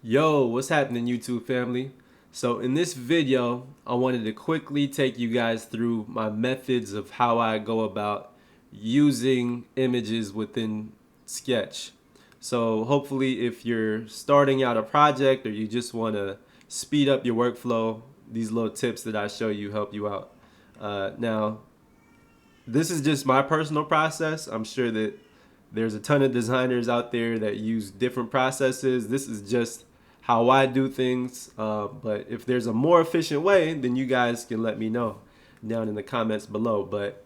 Yo, what's happening, YouTube family? So in this video, I wanted to quickly take you guys through my methods of how I go about using images within Sketch. So hopefully if you're starting out a project or you just want to speed up your workflow, these little tips that I show you help you out. Now, this is just my personal process. I'm sure that there's a ton of designers out there that use different processes. This is just how I do things. But if there's a more efficient way, then you guys can let me know down in the comments below. But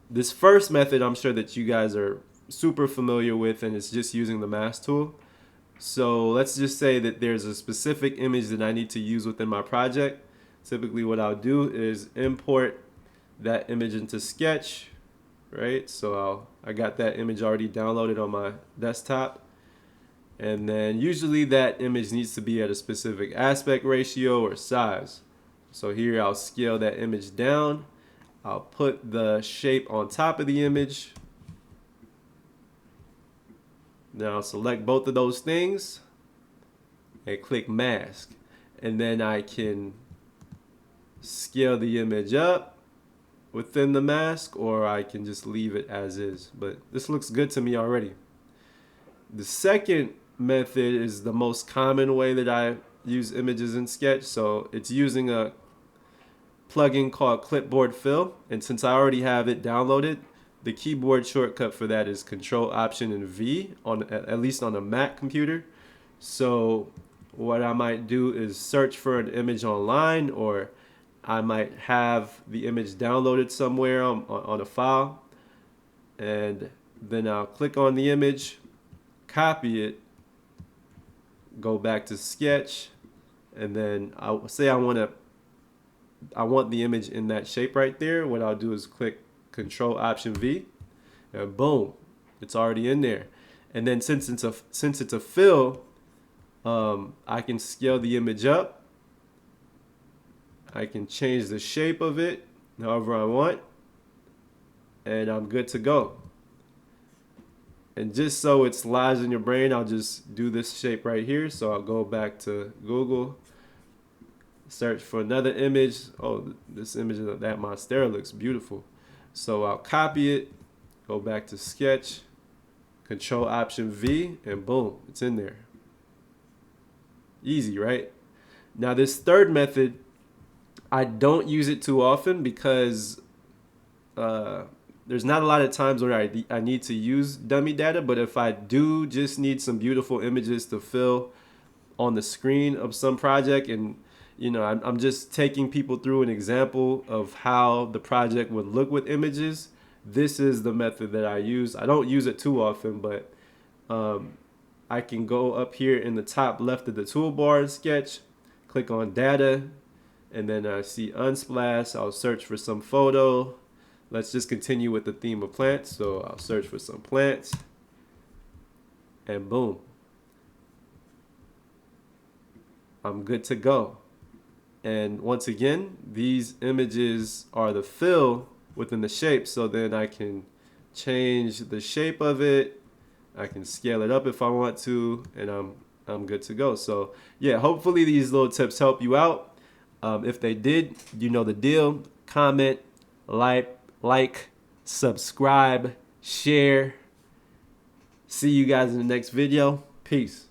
this first method, I'm sure that you guys are super familiar with, and it's just using the mask tool. So let's just say that there's a specific image that I need to use within my project. Typically what I'll do is import that image into Sketch, right? So I got that image already downloaded on my desktop. And then usually that image needs to be at a specific aspect ratio or size. So here I'll scale that image down. I'll put the shape on top of the image. Now I'll select both of those things and click mask. And then I can scale the image up within the mask, or I can just leave it as is. But this looks good to me already. The second method is the most common way that I use images in Sketch. So it's using a plugin called Clipboard Fill. And since I already have it downloaded, the keyboard shortcut for that is Control Option and V, on at least on a Mac computer. So what I might do is search for an image online, or I might have the image downloaded somewhere on a file, and then I'll click on the image, copy it, go back to Sketch, and then I'll say I want the image in that shape right there. What I'll do is click Control Option V, and boom, it's already in there. And then since it's a fill, I can scale the image up. I can change the shape of it however I want, and I'm good to go. And just so it's live in your brain, I'll just do this shape right here. So I'll go back to Google, search for another image. Oh, this image of that monstera looks beautiful. So I'll copy it, go back to Sketch, Control Option V, and boom, it's in there. Easy, right? Now this third method, I don't use it too often because there's not a lot of times where I need to use dummy data, but if I do just need some beautiful images to fill on the screen of some project, and I'm just taking people through an example of how the project would look with images, this is the method that I use. I don't use it too often, but I can go up here in the top left of the toolbar in Sketch, click on data, and then I see unsplash. I'll search for some photo. Let's just continue with the theme of plants. So I'll search for some plants, and boom, I'm good to go. And once again, these images are the fill within the shape, so then I can change the shape of it. I can scale it up if I want to, and I'm good to go. So yeah, hopefully these little tips help you out. If they did, you know the deal. Comment, like, subscribe, share. See you guys in the next video. Peace.